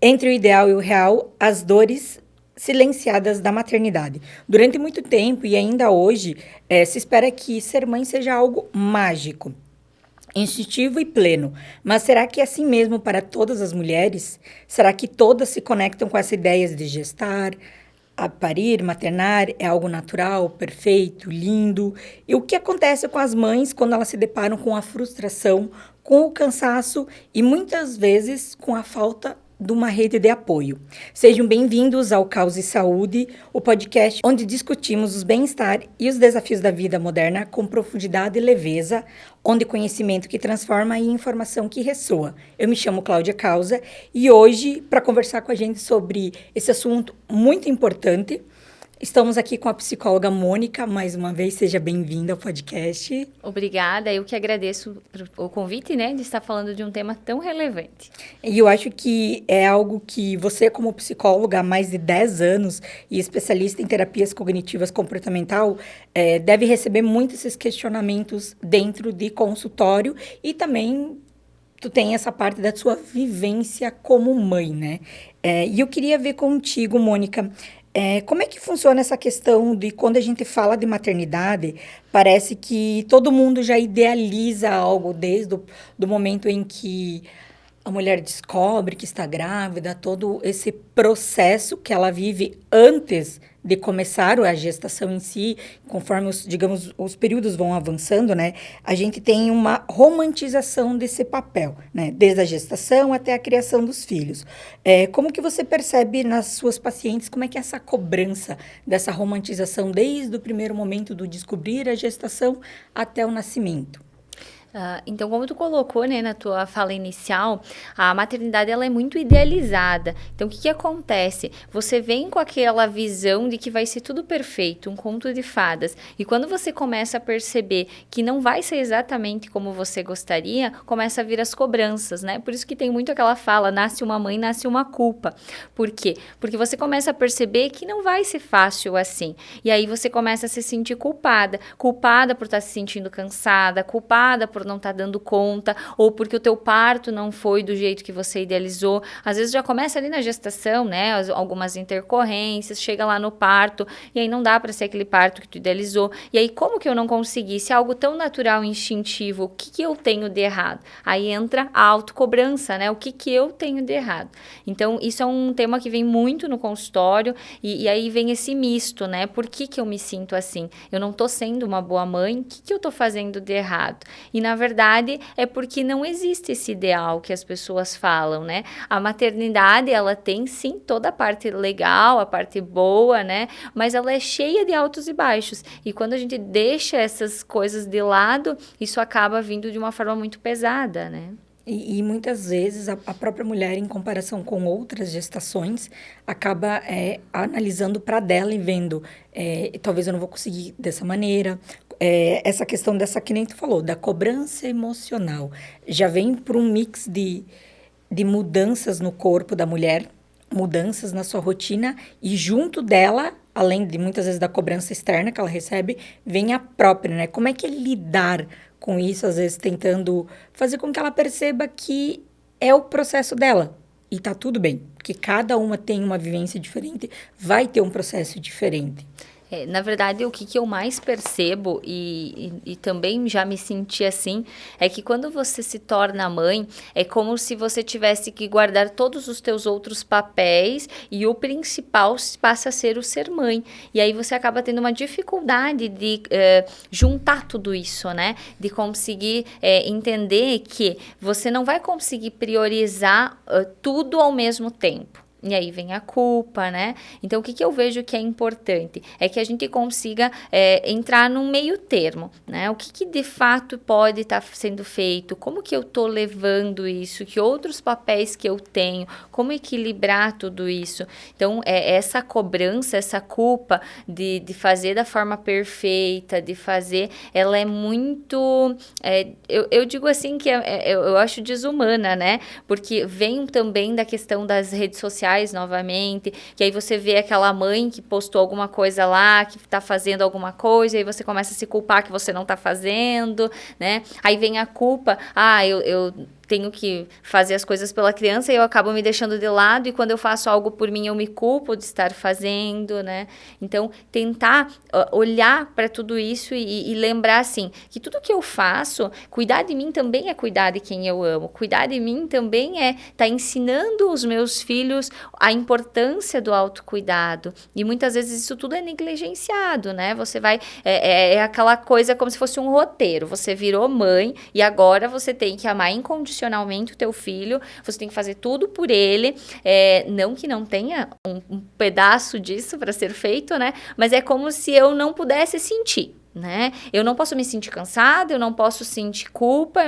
Entre o ideal e o real, as dores silenciadas da maternidade. Durante muito tempo e ainda hoje, se espera que ser mãe seja algo mágico, instintivo e pleno. Mas será que é assim mesmo para todas as mulheres? Será que todas se conectam com essa ideia de gestar, a parir, maternar é algo natural, perfeito, lindo? E o que acontece com as mães quando elas se deparam com a frustração, com o cansaço e muitas vezes com a falta de uma rede de apoio? Sejam bem-vindos ao Caos e Saúde, o podcast onde discutimos os bem-estar e os desafios da vida moderna com profundidade e leveza, onde conhecimento que transforma e informação que ressoa. Eu me chamo Cláudia Causa e hoje, para conversar com a gente sobre esse assunto muito importante, estamos aqui com a psicóloga Mônica. Mais uma vez, seja bem-vinda ao podcast. Obrigada, eu que agradeço o convite, né, de estar falando de um tema tão relevante. E eu acho que é algo que você, como psicóloga há mais de 10 anos e especialista em terapias cognitivas comportamental, deve receber muitos esses questionamentos dentro de consultório e também tu tem essa parte da sua vivência como mãe, né? E eu queria ver contigo, Mônica, como é que funciona essa questão de quando a gente fala de maternidade, parece que todo mundo já idealiza algo desde do momento em que a mulher descobre que está grávida, todo esse processo que ela vive antes de começar a gestação em si, conforme os períodos vão avançando, né? A gente tem uma romantização desse papel, né? Desde a gestação até a criação dos filhos. Como que você percebe nas suas pacientes, como é que é essa cobrança dessa romantização desde o primeiro momento do descobrir a gestação até o nascimento? Então, como tu colocou, né, na tua fala inicial, a maternidade ela é muito idealizada. Então, o que acontece? Você vem com aquela visão de que vai ser tudo perfeito, um conto de fadas. E quando você começa a perceber que não vai ser exatamente como você gostaria, começa a vir as cobranças, né? Por isso que tem muito aquela fala, nasce uma mãe, nasce uma culpa. Por quê? Porque você começa a perceber que não vai ser fácil assim. E aí você começa a se sentir culpada. Culpada por estar se sentindo cansada, culpada por não estar dando conta, ou porque o teu parto não foi do jeito que você idealizou. Às vezes já começa ali na gestação, né? Algumas intercorrências, chega lá no parto, e aí não dá para ser aquele parto que tu idealizou. E aí, como que eu não consegui? Se é algo tão natural e instintivo, o que eu tenho de errado? Aí entra a autocobrança, né? O que eu tenho de errado? Então, isso é um tema que vem muito no consultório, e aí vem esse misto, né? Por que eu me sinto assim? Eu não tô sendo uma boa mãe? O que eu tô fazendo de errado? E, na verdade, é porque não existe esse ideal que as pessoas falam, né? A maternidade, ela tem, sim, toda a parte legal, a parte boa, né? Mas ela é cheia de altos e baixos. E quando a gente deixa essas coisas de lado, isso acaba vindo de uma forma muito pesada, né? E muitas vezes a própria mulher, em comparação com outras gestações, acaba analisando para dela e vendo, talvez eu não vou conseguir dessa maneira. Essa questão dessa, que nem tu falou, da cobrança emocional, já vem por um mix de mudanças no corpo da mulher, mudanças na sua rotina, e junto dela, além de muitas vezes da cobrança externa que ela recebe, vem a própria, né? Como é que é lidar com isso, às vezes tentando fazer com que ela perceba que é o processo dela. E tá tudo bem, porque cada uma tem uma vivência diferente, vai ter um processo diferente. Na verdade, o que eu mais percebo, e também já me senti assim, é que quando você se torna mãe, é como se você tivesse que guardar todos os teus outros papéis e o principal passa a ser o ser mãe. E aí você acaba tendo uma dificuldade de juntar tudo isso, né? De conseguir entender que você não vai conseguir priorizar tudo ao mesmo tempo. E aí vem a culpa, né? Então, o que eu vejo que é importante? É que a gente consiga entrar num meio termo, né? O que de fato pode estar sendo feito? Como que eu estou levando isso? Que outros papéis que eu tenho? Como equilibrar tudo isso? Então, essa cobrança, essa culpa de fazer da forma perfeita, de fazer, ela é muito... eu digo assim que eu acho desumana, né? Porque vem também da questão das redes sociais, novamente, que aí você vê aquela mãe que postou alguma coisa lá, que tá fazendo alguma coisa, e aí você começa a se culpar que você não tá fazendo, né? Aí vem a culpa, eu tenho que fazer as coisas pela criança e eu acabo me deixando de lado, e quando eu faço algo por mim, eu me culpo de estar fazendo, né? Então, tentar olhar para tudo isso e lembrar, assim, que tudo que eu faço, cuidar de mim também é cuidar de quem eu amo. Cuidar de mim também é estar ensinando os meus filhos a importância do autocuidado. E muitas vezes isso tudo é negligenciado, né? Você vai... É aquela coisa como se fosse um roteiro. Você virou mãe e agora você tem que amar incondicionalmente o teu filho, você tem que fazer tudo por ele, não que não tenha um pedaço disso para ser feito, né? Mas é como se eu não pudesse sentir, né? Eu não posso me sentir cansada, eu não posso sentir culpa,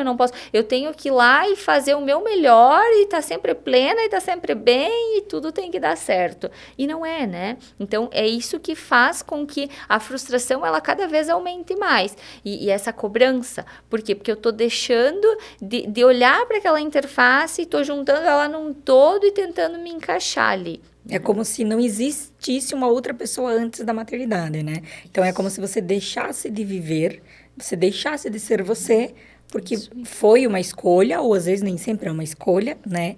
eu tenho que ir lá e fazer o meu melhor e tá sempre plena e tá sempre bem e tudo tem que dar certo. E não é, né? Então, é isso que faz com que a frustração, ela cada vez aumente mais. E essa cobrança, por quê? Porque eu tô deixando de olhar para aquela interface e tô juntando ela num todo e tentando me encaixar ali. É como se não existisse uma outra pessoa antes da maternidade, né? Então, é como se você deixasse de viver, você deixasse de ser você, porque foi uma escolha, ou às vezes nem sempre é uma escolha, né?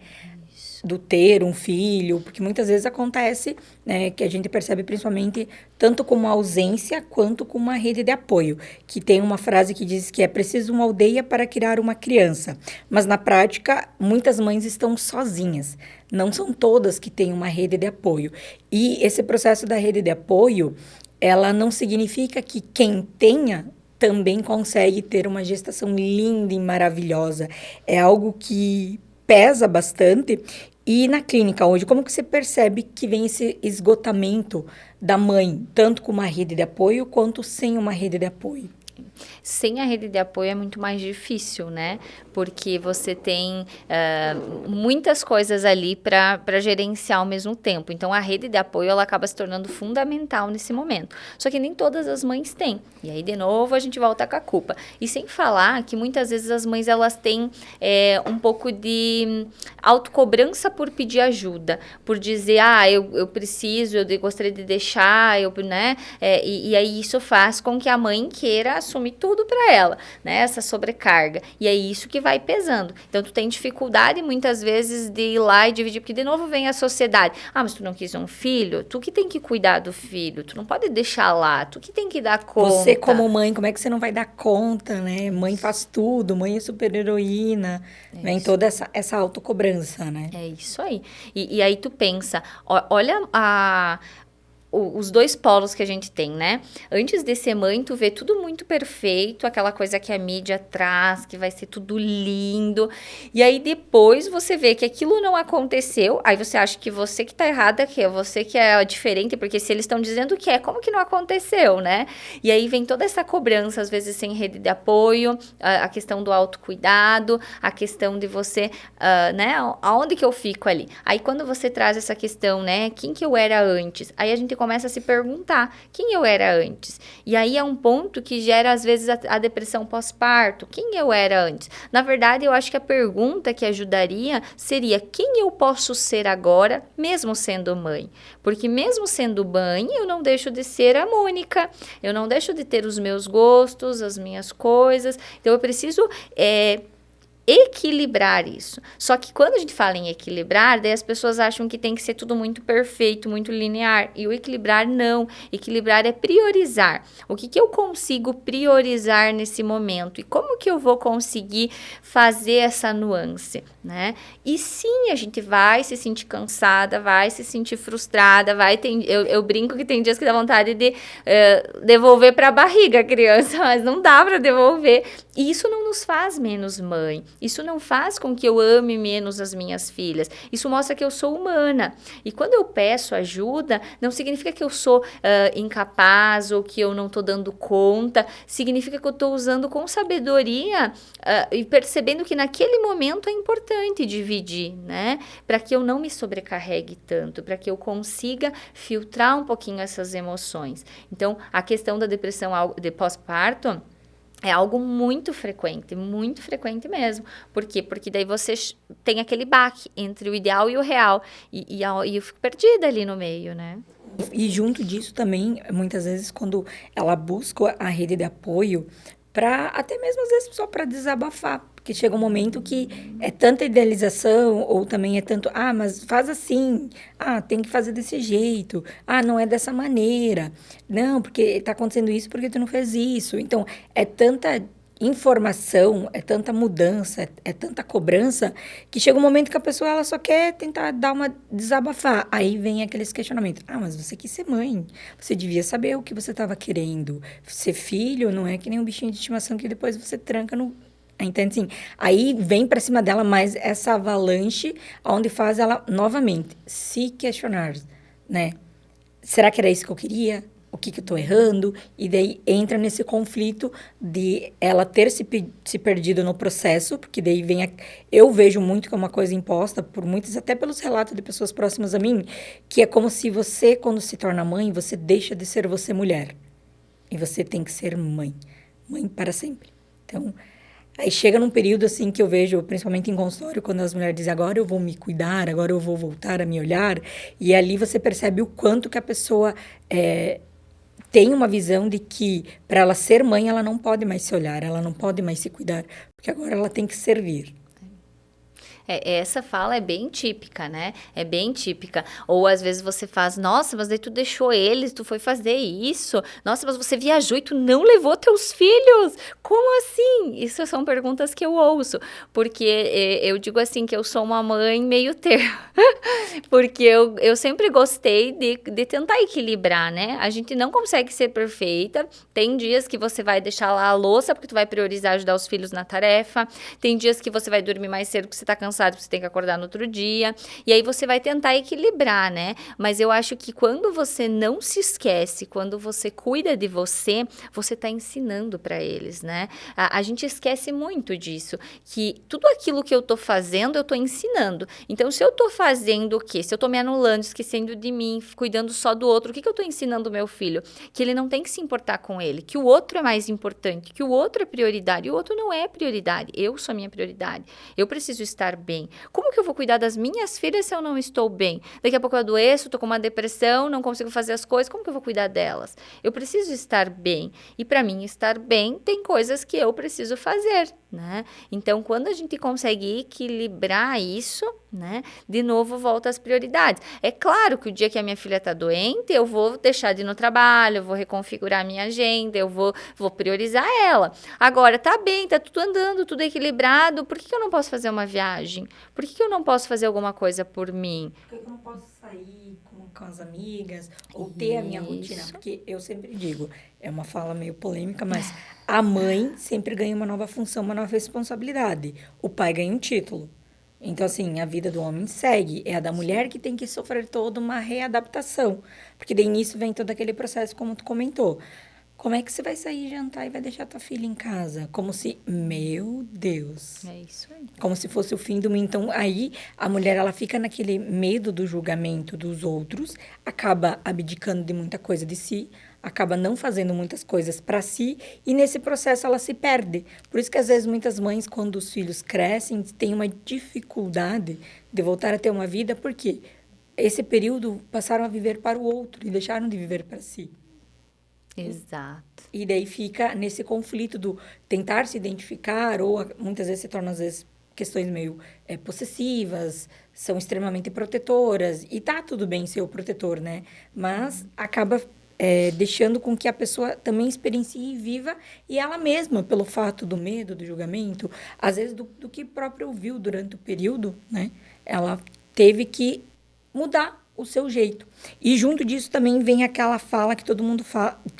Do ter um filho, porque muitas vezes acontece, né, que a gente percebe principalmente tanto como ausência quanto como uma rede de apoio, que tem uma frase que diz que é preciso uma aldeia para criar uma criança, mas na prática muitas mães estão sozinhas, não são todas que têm uma rede de apoio, e esse processo da rede de apoio, ela não significa que quem tenha também consegue ter uma gestação linda e maravilhosa, é algo que pesa bastante. E na clínica hoje, como que você percebe que vem esse esgotamento da mãe, tanto com uma rede de apoio quanto sem uma rede de apoio? Sem a rede de apoio é muito mais difícil, né? Porque você tem muitas coisas ali para gerenciar ao mesmo tempo. Então, a rede de apoio, ela acaba se tornando fundamental nesse momento. Só que nem todas as mães têm. E aí, de novo, a gente volta com a culpa. E sem falar que muitas vezes as mães, elas têm um pouco de autocobrança por pedir ajuda. Por dizer, eu preciso, eu gostaria de deixar, né? E aí, isso faz com que a mãe queira assumir tudo para ela, né? Essa sobrecarga. E é isso que vai pesando. Então, tu tem dificuldade, muitas vezes, de ir lá e dividir, porque de novo vem a sociedade. Mas tu não quis um filho? Tu que tem que cuidar do filho. Tu não pode deixar lá. Tu que tem que dar conta. Você, como mãe, como é que você não vai dar conta, né? Mãe faz tudo, mãe é super heroína. Vem toda essa autocobrança, né? É isso aí. E aí tu pensa, olha os dois polos que a gente tem, né? Antes de ser mãe, tu vê tudo muito perfeito, aquela coisa que a mídia traz, que vai ser tudo lindo. E aí depois você vê que aquilo não aconteceu, aí você acha que você que tá errada, que é você que é diferente, porque se eles estão dizendo que é, como que não aconteceu, né? E aí vem toda essa cobrança, às vezes sem rede de apoio, a questão do autocuidado, a questão de você, né? Aonde que eu fico ali? Aí quando você traz essa questão, né? Quem que eu era antes? Aí a gente começa a se perguntar quem eu era antes. E aí é um ponto que gera, às vezes, a depressão pós-parto. Quem eu era antes? Na verdade, eu acho que a pergunta que ajudaria seria quem eu posso ser agora, mesmo sendo mãe? Porque mesmo sendo mãe, eu não deixo de ser a Mônica. Eu não deixo de ter os meus gostos, as minhas coisas. Então, eu preciso equilibrar isso. Só que quando a gente fala em equilibrar, daí as pessoas acham que tem que ser tudo muito perfeito, muito linear. E o equilibrar, não. Equilibrar é priorizar. O que eu consigo priorizar nesse momento? E como que eu vou conseguir fazer essa nuance, né? E sim, a gente vai se sentir cansada, vai se sentir frustrada, eu brinco que tem dias que dá vontade de devolver para a barriga a criança, mas não dá para devolver. E isso não nos faz menos mãe. Isso não faz com que eu ame menos as minhas filhas. Isso mostra que eu sou humana. E quando eu peço ajuda, não significa que eu sou incapaz ou que eu não estou dando conta. Significa que eu estou usando com sabedoria e percebendo que naquele momento é importante dividir, né? Para que eu não me sobrecarregue tanto, para que eu consiga filtrar um pouquinho essas emoções. Então, a questão da depressão de pós-parto é algo muito frequente mesmo. Por quê? Porque daí você tem aquele baque entre o ideal e o real. E eu fico perdida ali no meio, né? E junto disso também, muitas vezes, quando ela busca a rede de apoio, até mesmo às vezes só para desabafar. Porque chega um momento que é tanta idealização, ou também é tanto, mas faz assim, tem que fazer desse jeito, não é dessa maneira, não, porque está acontecendo isso porque tu não fez isso. Então, é tanta informação, é tanta mudança, é tanta cobrança, que chega um momento que a pessoa ela só quer tentar dar uma desabafar. Aí vem aqueles questionamentos. Mas você quis ser mãe. Você devia saber o que você estava querendo. Ser filho não é que nem um bichinho de estimação que depois você tranca no... Entende? Assim, aí vem para cima dela mais essa avalanche, onde faz ela novamente se questionar, né? Será que era isso que eu queria? O que eu estou errando? E daí entra nesse conflito de ela ter se perdido no processo, porque daí vem... Eu vejo muito que é uma coisa imposta por muitos, até pelos relatos de pessoas próximas a mim, que é como se você, quando se torna mãe, você deixa de ser você mulher. E você tem que ser mãe. Mãe para sempre. Então... Aí chega num período assim que eu vejo, principalmente em consultório, quando as mulheres dizem agora eu vou me cuidar, agora eu vou voltar a me olhar, e ali você percebe o quanto que a pessoa tem uma visão de que para ela ser mãe ela não pode mais se olhar, ela não pode mais se cuidar, porque agora ela tem que servir. Essa fala é bem típica, né? É bem típica. Ou às vezes você faz, nossa, mas daí tu deixou eles, tu foi fazer isso. Nossa, mas você viajou e tu não levou teus filhos. Como assim? Isso são perguntas que eu ouço. Porque eu digo assim que eu sou uma mãe meio termo. Porque eu sempre gostei de tentar equilibrar, né? A gente não consegue ser perfeita. Tem dias que você vai deixar lá a louça porque tu vai priorizar ajudar os filhos na tarefa. Tem dias que você vai dormir mais cedo porque você tá cansado, porque você tem que acordar no outro dia. E aí você vai tentar equilibrar, né? Mas eu acho que quando você não se esquece, quando você cuida de você, você tá ensinando para eles, né? A gente esquece muito disso, que tudo aquilo que eu tô fazendo, eu tô ensinando. Então, se eu tô fazendo o quê? Se eu tô me anulando, esquecendo de mim, cuidando só do outro, o que eu tô ensinando o meu filho? Que ele não tem que se importar com ele, que o outro é mais importante, que o outro é prioridade, e o outro não é prioridade. Eu sou a minha prioridade. Eu preciso estar bem. Como que eu vou cuidar das minhas filhas se eu não estou bem? Daqui a pouco eu adoeço, tô com uma depressão, não consigo fazer as coisas, como que eu vou cuidar delas? Eu preciso estar bem. E para mim estar bem, tem coisas que eu preciso fazer, né? Então, quando a gente consegue equilibrar isso, né? De novo, volta às prioridades. É claro que o dia que a minha filha tá doente, eu vou deixar de ir no trabalho, eu vou reconfigurar a minha agenda, eu vou priorizar ela. Agora, tá bem, tá tudo andando, tudo equilibrado, por que eu não posso fazer uma viagem? Por que eu não posso fazer alguma coisa por mim? Por que eu não posso sair com as amigas ou ter a minha rotina? Porque eu sempre digo, é uma fala meio polêmica, mas a mãe sempre ganha uma nova função, uma nova responsabilidade. O pai ganha um título. Então, assim, a vida do homem segue. É a da mulher que tem que sofrer toda uma readaptação. Porque daí nisso vem todo aquele processo, como tu comentou. Como é que você vai sair jantar e vai deixar tua filha em casa? Como se, meu Deus. É isso aí. Como se fosse o fim do mundo. Então, aí, a mulher, ela fica naquele medo do julgamento dos outros, acaba abdicando de muita coisa de si, acaba não fazendo muitas coisas para si, e nesse processo ela se perde. Por isso que, às vezes, muitas mães, quando os filhos crescem, têm uma dificuldade de voltar a ter uma vida, porque esse período passaram a viver para o outro e deixaram de viver para si. Exato. E daí fica nesse conflito do tentar se identificar, ou muitas vezes se torna, às vezes, questões meio possessivas, são extremamente protetoras, e tá tudo bem ser o protetor, né? Mas acaba deixando com que a pessoa também experiencie e viva, e ela mesma, pelo fato do medo, do julgamento, às vezes do que próprio ouviu durante o período, né? Ela teve que mudar o seu jeito. E junto disso também vem aquela fala que todo mundo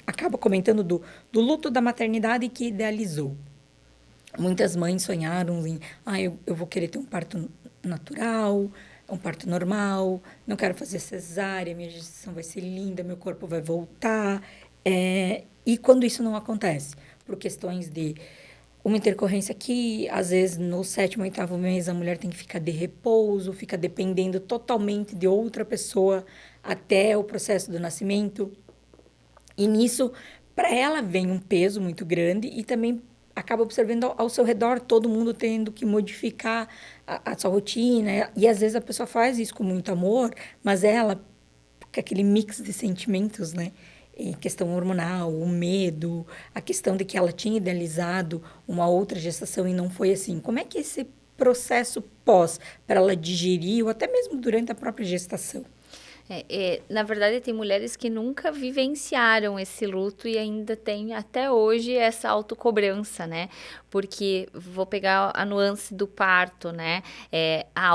acaba comentando do luto da maternidade que idealizou. Muitas mães sonharam em, eu vou querer ter um parto natural, um parto normal, não quero fazer cesárea, minha gestação vai ser linda, meu corpo vai voltar. E quando isso não acontece? Por questões de uma intercorrência que, às vezes, no 7º, 8º mês, a mulher tem que ficar de repouso, fica dependendo totalmente de outra pessoa até o processo do nascimento. E nisso, para ela, vem um peso muito grande e também acaba observando ao seu redor todo mundo tendo que modificar a sua rotina. E, às vezes, a pessoa faz isso com muito amor, mas ela, com aquele mix de sentimentos, né? questão hormonal, o medo, a questão de que ela tinha idealizado uma outra gestação e não foi assim. Como é que é esse processo pós, para ela digerir, ou até mesmo durante a própria gestação? Na verdade, tem mulheres que nunca vivenciaram esse luto e ainda tem até hoje essa autocobrança, né? Porque vou pegar a nuance do parto, né?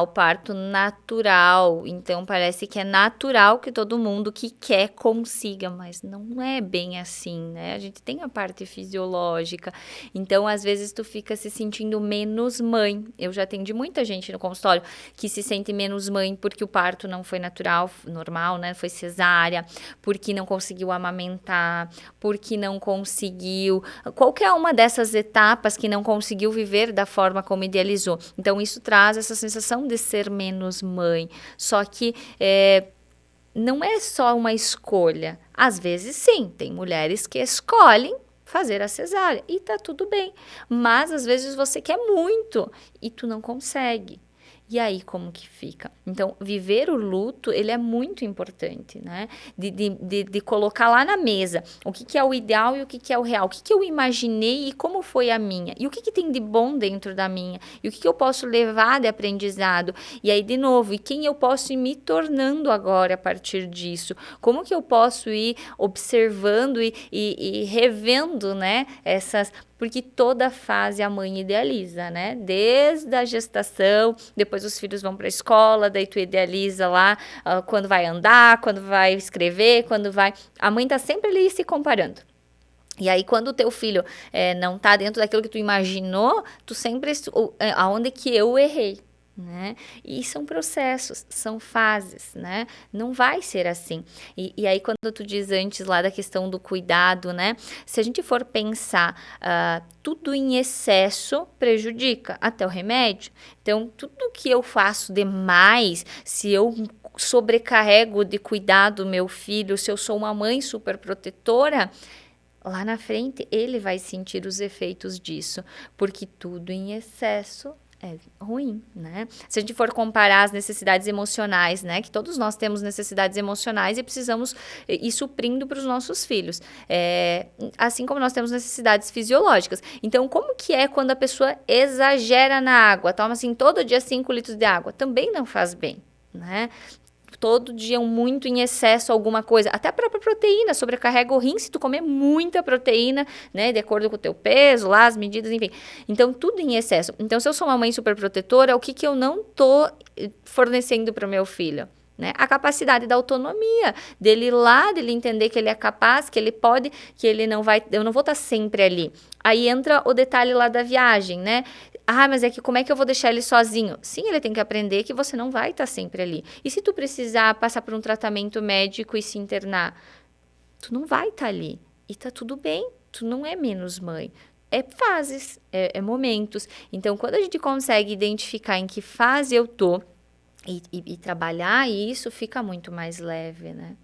O parto natural. Então, parece que é natural que todo mundo que quer consiga, mas não é bem assim, né? A gente tem a parte fisiológica. Então, às vezes, tu fica se sentindo menos mãe. Eu já atendi muita gente no consultório que se sente menos mãe porque o parto não foi natural, normal, né? Foi cesárea, porque não conseguiu amamentar, porque não conseguiu... Qualquer uma dessas etapas que não conseguiu viver da forma como idealizou. Então, isso traz essa sensação de ser menos mãe. Só que não é só uma escolha. Às vezes, sim, tem mulheres que escolhem fazer a cesárea e tá tudo bem. Mas, às vezes, você quer muito e tu não consegue. E aí, como que fica? Então, viver o luto, ele é muito importante, né? De colocar lá na mesa o que é o ideal e o que é o real. O que eu imaginei e como foi a minha. E o que tem de bom dentro da minha. E o que eu posso levar de aprendizado. E aí, de novo, e quem eu posso ir me tornando agora a partir disso. Como que eu posso ir observando e revendo, né? Porque toda fase a mãe idealiza, né? Desde a gestação, depois os filhos vão para a escola, daí tu idealiza lá quando vai andar, quando vai escrever, quando vai... A mãe tá sempre ali se comparando. E aí, quando o teu filho não tá dentro daquilo que tu imaginou, tu sempre... aonde que eu errei? Né? E são processos, são fases, né? Não vai ser assim. E aí, quando tu diz antes lá da questão do cuidado, né? Se a gente for pensar, tudo em excesso prejudica, até o remédio. Então, tudo que eu faço demais, se eu sobrecarrego de cuidar do meu filho, se eu sou uma mãe super protetora, lá na frente ele vai sentir os efeitos disso, porque tudo em excesso é ruim, né? Se a gente for comparar as necessidades emocionais, né? Que todos nós temos necessidades emocionais e precisamos ir suprindo para os nossos filhos. Assim como nós temos necessidades fisiológicas. Então, como que é quando a pessoa exagera na água? Toma, assim, todo dia 5 litros de água. Também não faz bem, né? Todo dia muito em excesso alguma coisa, até a própria proteína, sobrecarrega o rim se tu comer muita proteína, né, de acordo com o teu peso, lá as medidas, enfim. Então, tudo em excesso. Então, se eu sou uma mãe super protetora, o que eu não tô fornecendo para o meu filho? Né? A capacidade da autonomia, dele ir lá, dele entender que ele é capaz, que ele pode, que ele não vai, eu não vou estar sempre ali. Aí entra o detalhe lá da viagem, né? Mas é que como é que eu vou deixar ele sozinho? Sim, ele tem que aprender que você não vai estar sempre ali. E se tu precisar passar por um tratamento médico e se internar, tu não vai estar ali. E tá tudo bem, tu não é menos mãe. É fases, é momentos. Então, quando a gente consegue identificar em que fase eu tô e trabalhar isso, fica muito mais leve, né?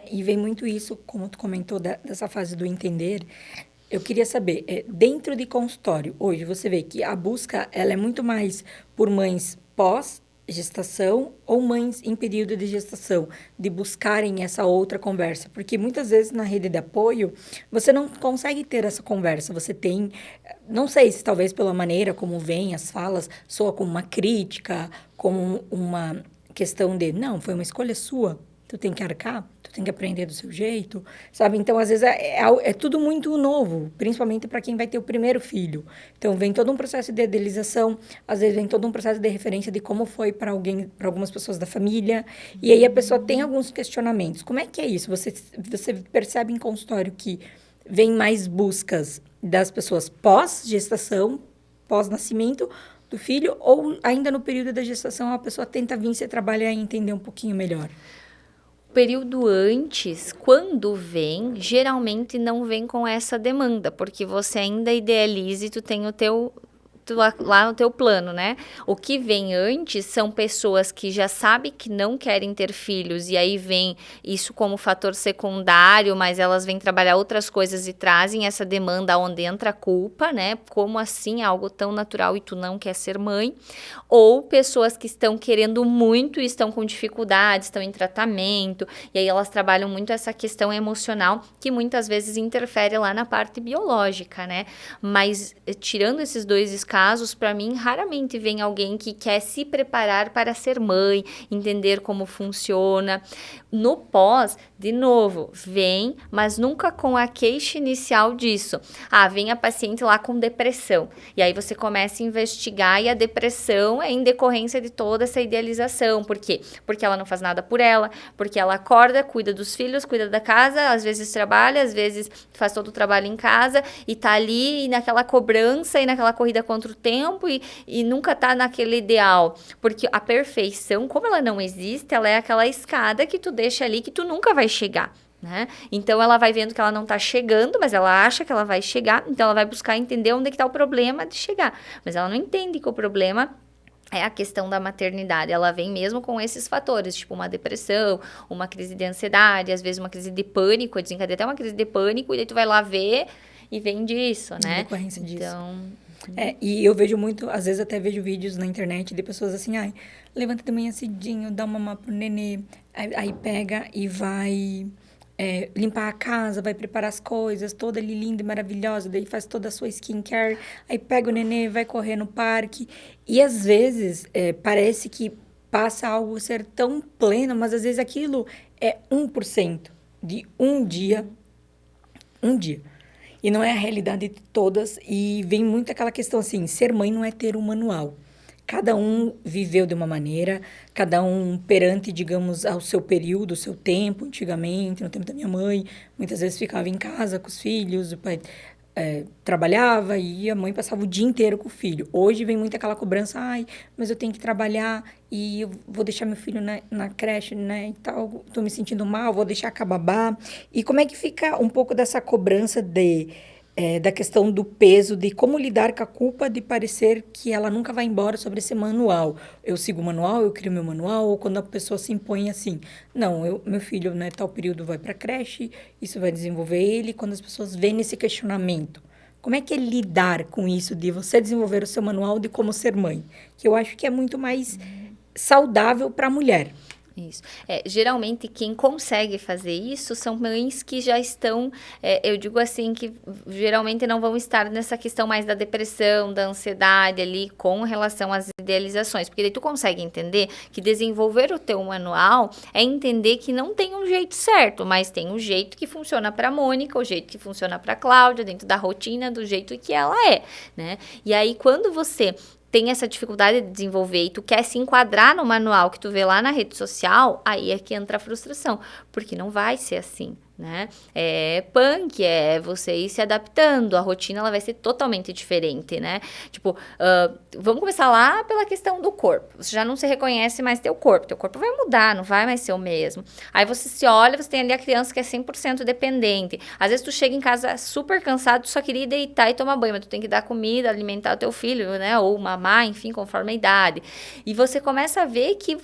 E vem muito isso, como tu comentou, dessa fase do entender. Eu queria saber, dentro de consultório, hoje você vê que a busca ela é muito mais por mães pós-gestação ou mães em período de gestação, de buscarem essa outra conversa. Porque muitas vezes na rede de apoio, você não consegue ter essa conversa. Você tem, não sei se talvez pela maneira como vem as falas, soa como uma crítica, como uma questão de, não, foi uma escolha sua, tu tem que arcar, tu tem que aprender do seu jeito, sabe? Então, às vezes, é tudo muito novo, principalmente para quem vai ter o primeiro filho. Então, vem todo um processo de idealização, às vezes vem todo um processo de referência de como foi para alguém, para algumas pessoas da família, e aí a pessoa tem alguns questionamentos. Como é que é isso? Você percebe em consultório que vem mais buscas das pessoas pós-gestação, pós-nascimento do filho, ou ainda no período da gestação a pessoa tenta vir se trabalhar e entender um pouquinho melhor? Período antes, quando vem, geralmente não vem com essa demanda, porque você ainda idealiza e tu tem o teu lá no teu plano, né? O que vem antes são pessoas que já sabem que não querem ter filhos e aí vem isso como fator secundário, mas elas vêm trabalhar outras coisas e trazem essa demanda onde entra a culpa, né? Como assim algo tão natural e tu não quer ser mãe? Ou pessoas que estão querendo muito e estão com dificuldades, estão em tratamento, e aí elas trabalham muito essa questão emocional que muitas vezes interfere lá na parte biológica, né? Mas tirando esses dois casos, para mim, raramente vem alguém que quer se preparar para ser mãe, entender como funciona. No pós, de novo, vem, mas nunca com a queixa inicial disso. Vem a paciente lá com depressão. E aí você começa a investigar e a depressão é em decorrência de toda essa idealização. Por quê? Porque ela não faz nada por ela, porque ela acorda, cuida dos filhos, cuida da casa, às vezes trabalha, às vezes faz todo o trabalho em casa e tá ali e naquela cobrança e naquela corrida contra o tempo e nunca tá naquele ideal. Porque a perfeição, como ela não existe, ela é aquela escada que tu deixa ali que tu nunca vai chegar. Né? Então ela vai vendo que ela não está chegando, mas ela acha que ela vai chegar, então ela vai buscar entender onde é que está o problema de chegar, mas ela não entende que o problema é a questão da maternidade. Ela vem mesmo com esses fatores, tipo uma depressão, uma crise de ansiedade, às vezes uma crise de pânico, desencadeia até uma crise de pânico, e daí tu vai lá ver e vem disso, né? Decorrência disso. Então... E eu vejo muito, às vezes até vejo vídeos na internet de pessoas assim, levanta de manhã cedinho, dá uma mamá pro nenê, aí pega e vai limpar a casa, vai preparar as coisas, toda ali linda e maravilhosa, daí faz toda a sua skincare, aí pega o nenê, vai correr no parque, e às vezes parece que passa algo a ser tão pleno, mas às vezes aquilo é 1% de um dia. E não é a realidade de todas. E vem muito aquela questão assim, ser mãe não é ter um manual. Cada um viveu de uma maneira, cada um perante, digamos, ao seu período, ao seu tempo. Antigamente, no tempo da minha mãe, muitas vezes ficava em casa com os filhos, o pai trabalhava e a mãe passava o dia inteiro com o filho. Hoje vem muito aquela cobrança, mas eu tenho que trabalhar e eu vou deixar meu filho na creche, né, e tal, tô me sentindo mal, vou deixar com a babá. E como é que fica um pouco dessa cobrança da questão do peso, de como lidar com a culpa de parecer que ela nunca vai embora sobre esse manual? Eu sigo o manual, eu crio meu manual, ou quando a pessoa se impõe assim, não, meu filho, né, tal período vai para a creche, isso vai desenvolver ele, quando as pessoas veem esse questionamento. Como é que é lidar com isso de você desenvolver o seu manual de como ser mãe? Que eu acho que é muito mais saudável para a mulher. Isso. Geralmente, quem consegue fazer isso são mães que já estão, eu digo assim, que geralmente não vão estar nessa questão mais da depressão, da ansiedade ali, com relação às idealizações. Porque daí tu consegue entender que desenvolver o teu manual é entender que não tem um jeito certo, mas tem um jeito que funciona para a Mônica, o jeito que funciona para a Cláudia, dentro da rotina, do jeito que ela é, né? E aí, quando você tem essa dificuldade de desenvolver e tu quer se enquadrar no manual que tu vê lá na rede social, aí é que entra a frustração, porque não vai ser assim, né? É punk, é você ir se adaptando, a rotina ela vai ser totalmente diferente, né? Tipo, vamos começar lá pela questão do corpo. Você já não se reconhece mais teu corpo vai mudar, não vai mais ser o mesmo. Aí você se olha, você tem ali a criança que é 100% dependente. Às vezes tu chega em casa super cansado, tu só queria deitar e tomar banho, mas tu tem que dar comida, alimentar o teu filho, né? Ou mamar, enfim, conforme a idade. E você começa a ver que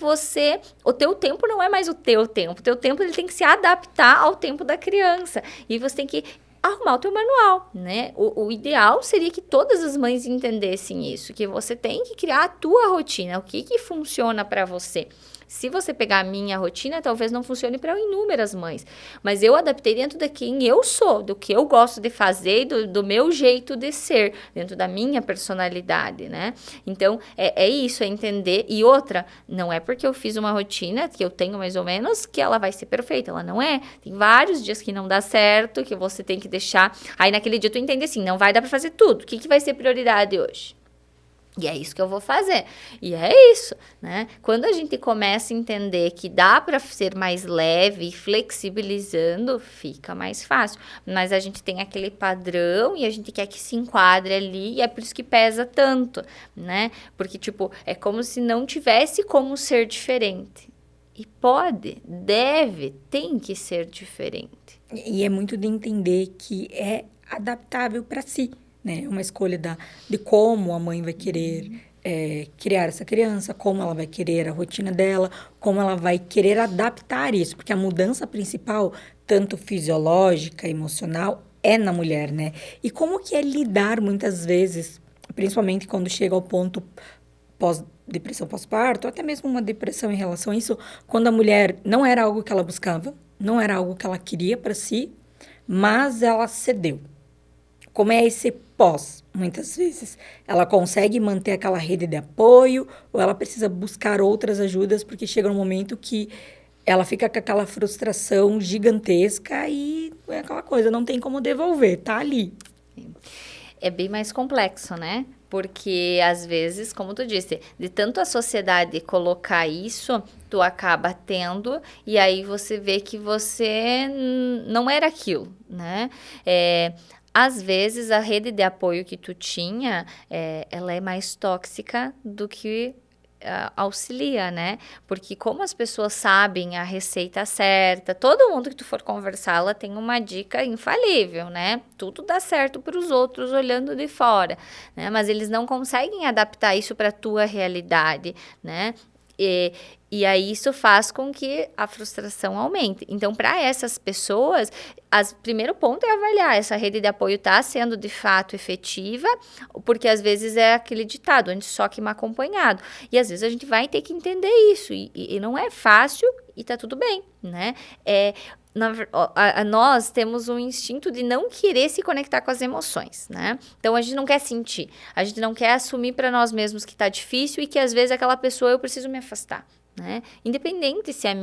o teu tempo não é mais o teu tempo. O teu tempo ele tem que se adaptar ao tempo da criança. E você tem que arrumar o teu manual, né? O ideal seria que todas as mães entendessem isso, que você tem que criar a tua rotina, o que funciona para você. Se você pegar a minha rotina, talvez não funcione para inúmeras mães. Mas eu adaptei dentro de quem eu sou, do que eu gosto de fazer, do meu jeito de ser, dentro da minha personalidade, né? Então, é isso, é entender. E outra, não é porque eu fiz uma rotina, que eu tenho mais ou menos, que ela vai ser perfeita. Ela não é. Tem vários dias que não dá certo, que você tem que deixar. Aí, naquele dia, tu entende assim, não vai dar para fazer tudo. O que vai ser prioridade hoje? E é isso que eu vou fazer. E é isso, né? Quando a gente começa a entender que dá para ser mais leve e flexibilizando, fica mais fácil. Mas a gente tem aquele padrão e a gente quer que se enquadre ali e é por isso que pesa tanto, né? Porque, tipo, é como se não tivesse como ser diferente. E pode, deve, tem que ser diferente. E é muito de entender que é adaptável para si. né? É uma escolha de como a mãe vai querer criar essa criança, como ela vai querer a rotina dela, como ela vai querer adaptar isso, porque a mudança principal, tanto fisiológica, emocional, é na mulher, né? E como que é lidar muitas vezes, principalmente quando chega ao ponto depressão pós-parto, ou até mesmo uma depressão em relação a isso, quando a mulher não era algo que ela buscava, não era algo que ela queria para si, mas ela cedeu. Como é esse pós, muitas vezes? Ela consegue manter aquela rede de apoio ou ela precisa buscar outras ajudas porque chega um momento que ela fica com aquela frustração gigantesca e é aquela coisa, não tem como devolver, tá ali. É bem mais complexo, né? Porque, às vezes, como tu disse, de tanto a sociedade colocar isso, tu acaba tendo, e aí você vê que você não era aquilo, né? Às vezes, a rede de apoio que tu tinha, ela é mais tóxica do que auxilia, né? Porque como as pessoas sabem a receita certa, todo mundo que tu for conversar, ela tem uma dica infalível, né? Tudo dá certo para os outros olhando de fora, né? Mas eles não conseguem adaptar isso para a tua realidade, né? E aí isso faz com que a frustração aumente. Então, para essas pessoas, primeiro ponto é avaliar essa rede de apoio está sendo de fato efetiva, porque às vezes é aquele ditado, antes só que mal acompanhado. E às vezes a gente vai ter que entender isso, e não é fácil e tá tudo bem, né? Nós temos um instinto de não querer se conectar com as emoções, né? Então, a gente não quer sentir, a gente não quer assumir para nós mesmos que tá difícil e que às vezes aquela pessoa eu preciso me afastar. Né? Independente se é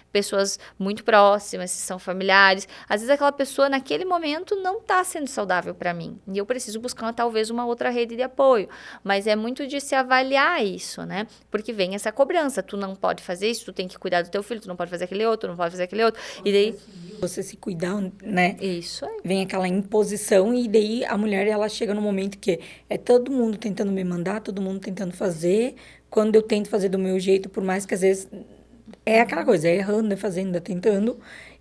pessoas muito próximas, se são familiares, às vezes aquela pessoa naquele momento não está sendo saudável para mim e eu preciso buscar talvez uma outra rede de apoio, mas é muito de se avaliar isso, né? Porque vem essa cobrança, tu não pode fazer isso, tu tem que cuidar do teu filho, tu não pode fazer aquele outro, tu não pode fazer aquele outro, e daí você se cuidar, né? isso aí. Vem aquela imposição e daí a mulher ela chega no momento que é todo mundo tentando me mandar, todo mundo tentando fazer. Quando eu tento fazer do meu jeito, por mais que às vezes é aquela coisa, é errando, é fazendo, é tentando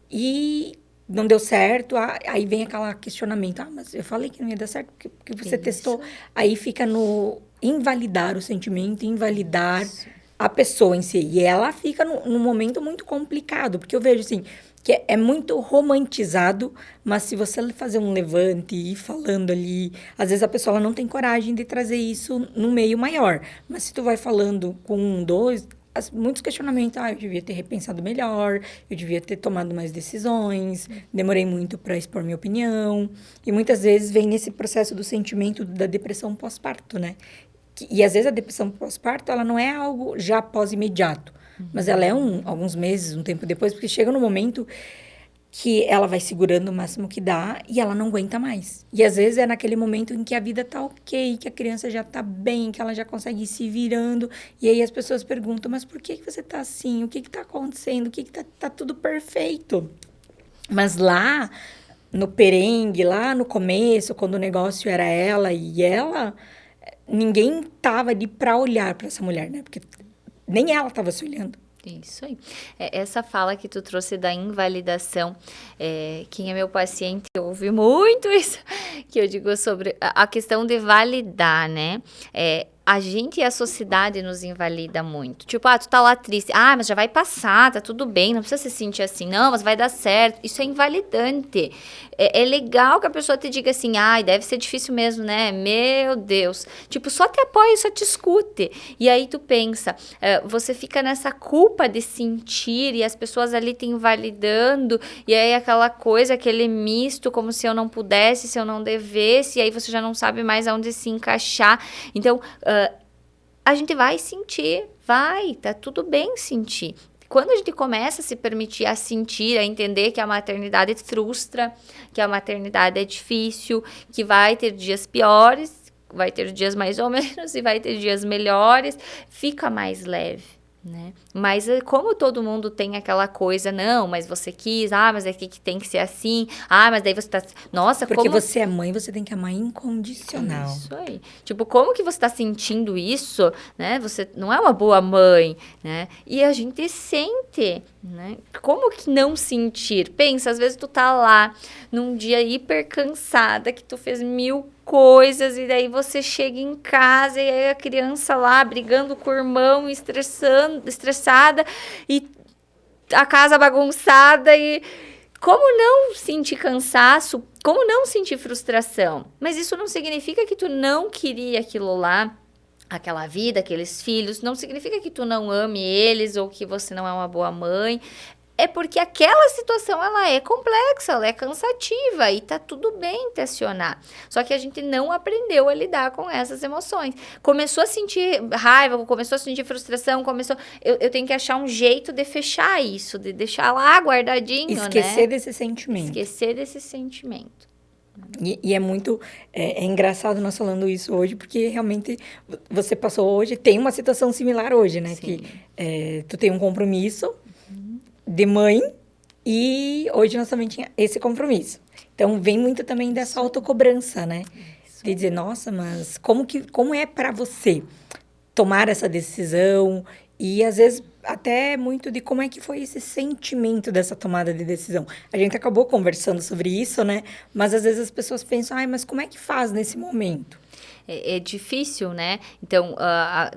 e não deu certo, aí vem aquele questionamento, mas eu falei que não ia dar certo porque você testou. Aí fica no invalidar o sentimento, invalidar a pessoa em si. E ela fica num momento muito complicado, porque eu vejo assim, que é muito romantizado, mas se você fazer um levante e ir falando ali, às vezes a pessoa ela não tem coragem de trazer isso no meio maior. Mas se tu vai falando com um, dois, muitos questionamentos, eu devia ter repensado melhor, eu devia ter tomado mais decisões, demorei muito para expor minha opinião. E muitas vezes vem nesse processo do sentimento da depressão pós-parto, né? E às vezes a depressão pós-parto, ela não é algo já pós-imediato, mas ela é alguns meses, um tempo depois, porque chega no momento que ela vai segurando o máximo que dá e ela não aguenta mais. E às vezes é naquele momento em que a vida tá ok, que a criança já tá bem, que ela já consegue ir se virando. E aí as pessoas perguntam, mas por que você tá assim? O que tá acontecendo? O que tá tudo perfeito? Mas lá, no perengue, lá no começo, quando o negócio era ela e ela, ninguém tava ali para olhar para essa mulher, né? Porque nem ela tava se olhando. Isso aí. Essa fala que tu trouxe da invalidação, quem é meu paciente ouve muito isso, que eu digo sobre a questão de validar, né? A gente e a sociedade nos invalida muito. Tipo, tu tá lá triste. Mas já vai passar, tá tudo bem, não precisa se sentir assim. Não, mas vai dar certo. Isso é invalidante. É legal que a pessoa te diga assim, deve ser difícil mesmo, né? Meu Deus. Tipo, só te apoia, só te escute. E aí tu pensa, você fica nessa culpa de sentir e as pessoas ali te invalidando. E aí aquela coisa, aquele misto, como se eu não pudesse, se eu não devesse. E aí você já não sabe mais aonde se encaixar. Então, a gente vai sentir, tá tudo bem sentir. Quando a gente começa a se permitir a sentir, a entender que a maternidade frustra, que a maternidade é difícil, que vai ter dias piores, vai ter dias mais ou menos e vai ter dias melhores, fica mais leve. Né? Mas como todo mundo tem aquela coisa, não, mas você quis, mas aqui que tem que ser assim, mas daí você tá, nossa, porque você é mãe, você tem que amar incondicional. Isso aí. Tipo, como que você tá sentindo isso, né? Você não é uma boa mãe, né? E a gente sente, né? Como que não sentir? Pensa, às vezes tu tá lá num dia hiper cansada, que tu fez 1000 coisas, e daí você chega em casa e aí a criança lá brigando com o irmão, estressada, e a casa bagunçada, e como não sentir cansaço, como não sentir frustração? Mas isso não significa que tu não queria aquilo lá, aquela vida, aqueles filhos, não significa que tu não ame eles ou que você não é uma boa mãe. É porque aquela situação, ela é complexa, ela é cansativa e tá tudo bem tensionar. Só que a gente não aprendeu a lidar com essas emoções. Começou a sentir raiva, começou a sentir frustração, eu tenho que achar um jeito de fechar isso, de deixar lá guardadinho, Esquecer desse sentimento. Esquecer desse sentimento. E é muito engraçado nós falando isso hoje, porque realmente você passou hoje, tem uma situação similar hoje, né? Sim. Que tu tem um compromisso de mãe e hoje nós também tinha esse compromisso. Então, vem muito também dessa autocobrança, né? Isso. De dizer, nossa, mas como é para você tomar essa decisão? E, às vezes, até muito de como é que foi esse sentimento dessa tomada de decisão. A gente acabou conversando sobre isso, né? Mas, às vezes, as pessoas pensam, ai, mas como é que faz nesse momento? É difícil, né? Então,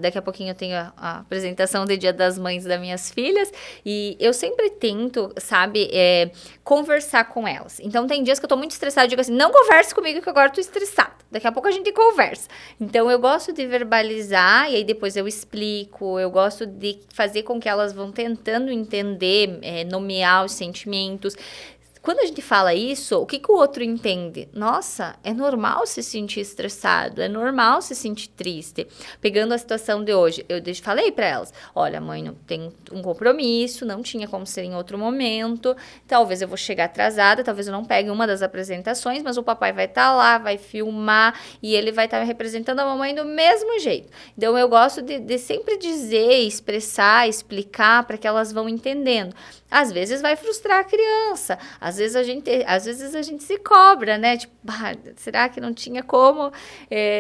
daqui a pouquinho eu tenho a apresentação de Dia das Mães das minhas filhas e eu sempre tento, sabe, conversar com elas. Então, tem dias que eu tô muito estressada, eu digo assim, não converse comigo que agora eu tô estressada. Daqui a pouco a gente conversa. Então, eu gosto de verbalizar e aí depois eu explico, eu gosto de fazer com que elas vão tentando entender, nomear os sentimentos. Quando a gente fala isso, o que o outro entende? Nossa, é normal se sentir estressado, é normal se sentir triste. Pegando a situação de hoje, eu falei para elas, olha, mãe, não tem um compromisso, não tinha como ser em outro momento, talvez eu vou chegar atrasada, talvez eu não pegue uma das apresentações, mas o papai vai estar lá, vai filmar e ele vai estar representando a mamãe do mesmo jeito. Então, eu gosto de sempre dizer, expressar, explicar para que elas vão entendendo. Às vezes vai frustrar a criança, às vezes a gente se cobra, né? Tipo, será que não tinha como?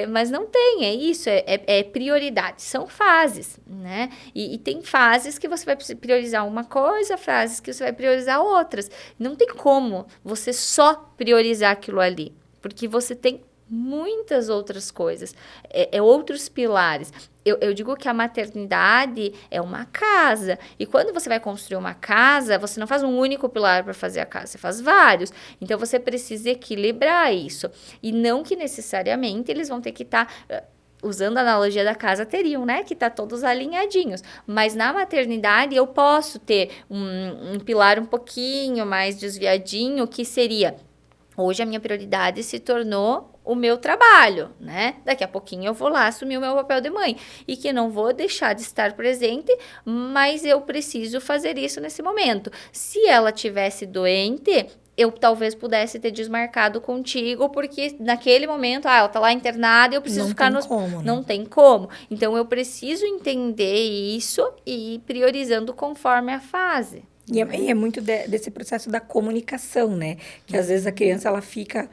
Mas não tem, é isso, é prioridade, são fases, né? E tem fases que você vai priorizar uma coisa, fases que você vai priorizar outras. Não tem como você só priorizar aquilo ali, porque você tem muitas outras coisas, outros pilares. Eu digo que a maternidade é uma casa. E quando você vai construir uma casa, você não faz um único pilar para fazer a casa, você faz vários. Então, você precisa equilibrar isso. E não que necessariamente eles vão ter que estar... usando a analogia da casa, teriam, né? Que tá todos alinhadinhos. Mas na maternidade, eu posso ter um pilar um pouquinho mais desviadinho, que seria... Hoje, a minha prioridade se tornou o meu trabalho, né? Daqui a pouquinho eu vou lá assumir o meu papel de mãe. E que não vou deixar de estar presente, mas eu preciso fazer isso nesse momento. Se ela tivesse doente, eu talvez pudesse ter desmarcado contigo, porque naquele momento, ela tá lá internada e eu preciso ficar no... Como, né? Não tem como. Então, eu preciso entender isso e ir priorizando conforme a fase. E é muito desse processo da comunicação, né? Que às vezes a criança, ela fica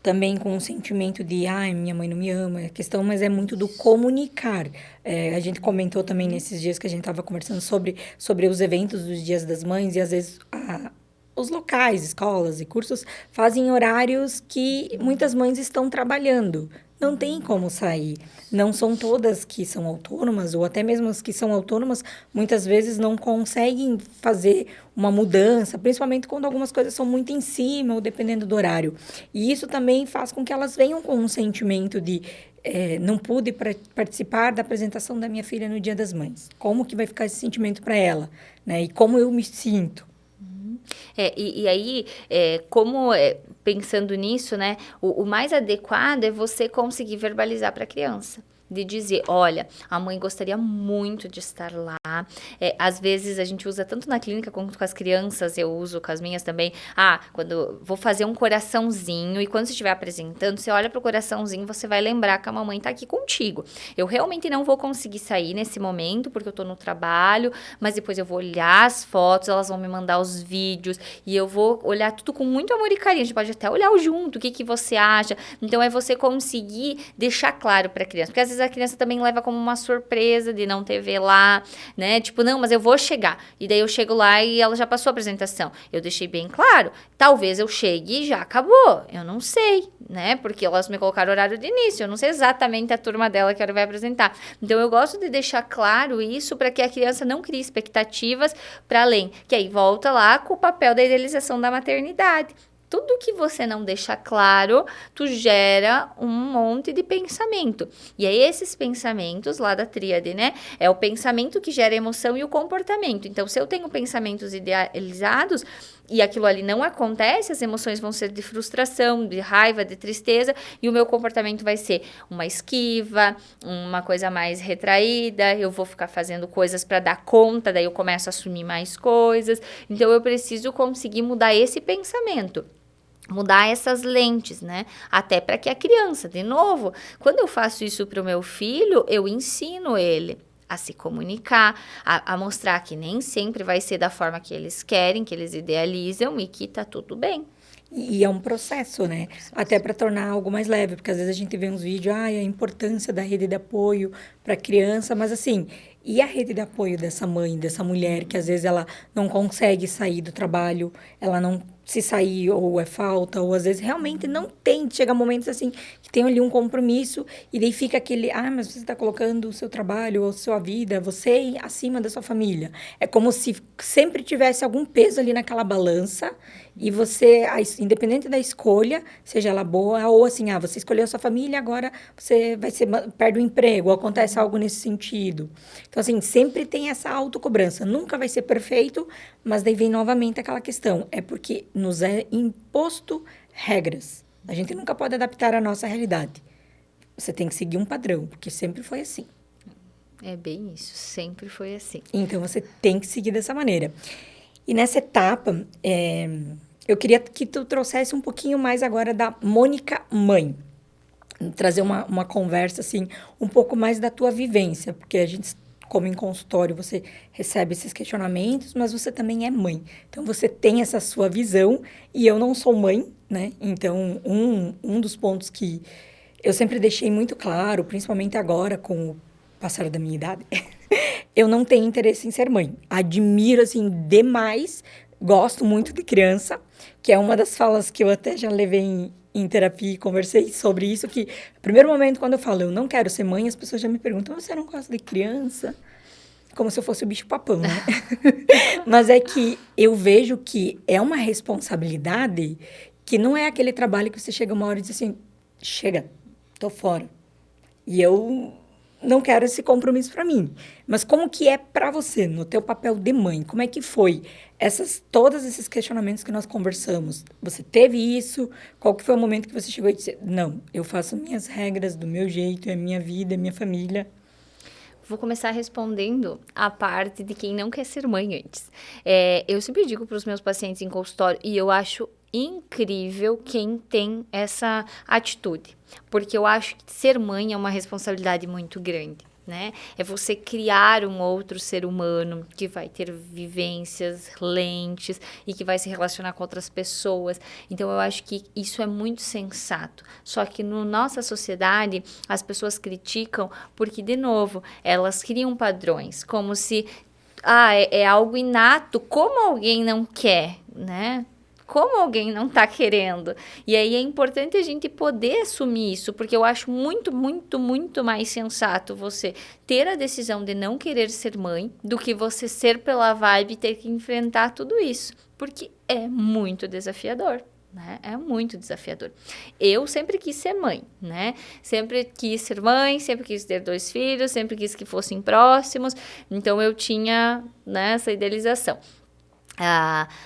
também com um sentimento de, ai, minha mãe não me ama, é questão, mas é muito do comunicar. A gente comentou também nesses dias que a gente estava conversando sobre os eventos dos Dias das Mães, e às vezes os locais, escolas e cursos fazem horários que muitas mães estão trabalhando. Não tem como sair. Não são todas que são autônomas, ou até mesmo as que são autônomas, muitas vezes não conseguem fazer uma mudança, principalmente quando algumas coisas são muito em cima, ou dependendo do horário. E isso também faz com que elas venham com um sentimento de não pude participar da apresentação da minha filha no Dia das Mães. Como que vai ficar esse sentimento para ela? Né? E como eu me sinto? E aí, pensando nisso, né, o mais adequado é você conseguir verbalizar para a criança. De dizer, olha, a mãe gostaria muito de estar lá. Às vezes a gente usa tanto na clínica quanto com as crianças, eu uso com as minhas também. Quando vou fazer um coraçãozinho, e quando você estiver apresentando, você olha pro coraçãozinho, você vai lembrar que a mamãe tá aqui contigo. Eu realmente não vou conseguir sair nesse momento, porque eu tô no trabalho, mas depois eu vou olhar as fotos, elas vão me mandar os vídeos, e eu vou olhar tudo com muito amor e carinho. A gente pode até olhar junto, o que você acha. Então, é você conseguir deixar claro pra criança, porque às vezes a criança também leva como uma surpresa de não ter ver lá, né? Tipo, não, mas eu vou chegar. E daí eu chego lá e ela já passou a apresentação. Eu deixei bem claro, talvez eu chegue e já acabou. Eu não sei, né? Porque elas me colocaram horário de início. Eu não sei exatamente a turma dela que ela vai apresentar. Então, eu gosto de deixar claro isso para que a criança não crie expectativas para além. Que aí volta lá com o papel da idealização da maternidade. Tudo que você não deixa claro, tu gera um monte de pensamento. E aí, esses pensamentos lá da tríade, né? É o pensamento que gera emoção e o comportamento. Então, se eu tenho pensamentos idealizados e aquilo ali não acontece, as emoções vão ser de frustração, de raiva, de tristeza, e o meu comportamento vai ser uma esquiva, uma coisa mais retraída, eu vou ficar fazendo coisas para dar conta, daí eu começo a assumir mais coisas. Então, eu preciso conseguir mudar esse pensamento. Mudar essas lentes, né? Até para que a criança, de novo, quando eu faço isso para o meu filho, eu ensino ele a se comunicar, a mostrar que nem sempre vai ser da forma que eles querem, que eles idealizam e que tá tudo bem. E é um processo, né? Até para tornar algo mais leve, porque às vezes a gente vê uns vídeos, a importância da rede de apoio para a criança, mas assim, e a rede de apoio dessa mãe, dessa mulher, que às vezes ela não consegue sair do trabalho, ela não se sair ou é falta, ou às vezes realmente não tem, chega momentos assim que tem ali um compromisso e daí fica aquele, mas você está colocando o seu trabalho ou sua vida, você acima da sua família. É como se sempre tivesse algum peso ali naquela balança e você, independente da escolha, seja ela boa ou assim, você escolheu a sua família, agora você perde o emprego, ou acontece algo nesse sentido. Então, assim, sempre tem essa autocobrança. Nunca vai ser perfeito, mas daí vem novamente aquela questão. É porque nos é imposto regras. A gente nunca pode adaptar a nossa realidade. Você tem que seguir um padrão, porque sempre foi assim. É bem isso, sempre foi assim. Então, você tem que seguir dessa maneira. E nessa etapa, eu queria que tu trouxesse um pouquinho mais agora da Mônica mãe. Trazer uma conversa, assim, um pouco mais da tua vivência, porque a gente, como em consultório, você recebe esses questionamentos, mas você também é mãe. Então, você tem essa sua visão, e eu não sou mãe, né? Então, um dos pontos que eu sempre deixei muito claro, principalmente agora, com o passar da minha idade, eu não tenho interesse em ser mãe. Admiro, assim, demais, gosto muito de criança, que é uma das falas que eu até já levei em terapia e conversei sobre isso, que no primeiro momento, quando eu falo eu não quero ser mãe, as pessoas já me perguntam, você não gosta de criança? Como se eu fosse o bicho-papão, né? Mas é que eu vejo que é uma responsabilidade que não é aquele trabalho que você chega uma hora e diz assim, chega, tô fora. E eu não quero esse compromisso para mim. Mas como que é para você, no teu papel de mãe? Como é que foi todos esses questionamentos que nós conversamos? Você teve isso? Qual que foi o momento que você chegou e disse, não, eu faço minhas regras do meu jeito, é minha vida, é minha família? Vou começar respondendo a parte de quem não quer ser mãe antes. Eu sempre digo para os meus pacientes em consultório, e eu acho incrível quem tem essa atitude. Porque eu acho que ser mãe é uma responsabilidade muito grande, né? É você criar um outro ser humano que vai ter vivências, lentes e que vai se relacionar com outras pessoas. Então, eu acho que isso é muito sensato. Só que na nossa sociedade, as pessoas criticam porque, de novo, elas criam padrões, como se é algo inato, como alguém não quer, né? Como alguém não tá querendo? E aí é importante a gente poder assumir isso, porque eu acho muito, muito, muito mais sensato você ter a decisão de não querer ser mãe do que você ser pela vibe e ter que enfrentar tudo isso, porque é muito desafiador. Né? É muito desafiador. Eu sempre quis ser mãe, né? Sempre quis ser mãe, sempre quis ter 2 filhos, sempre quis que fossem próximos. Então, eu tinha, né, essa idealização.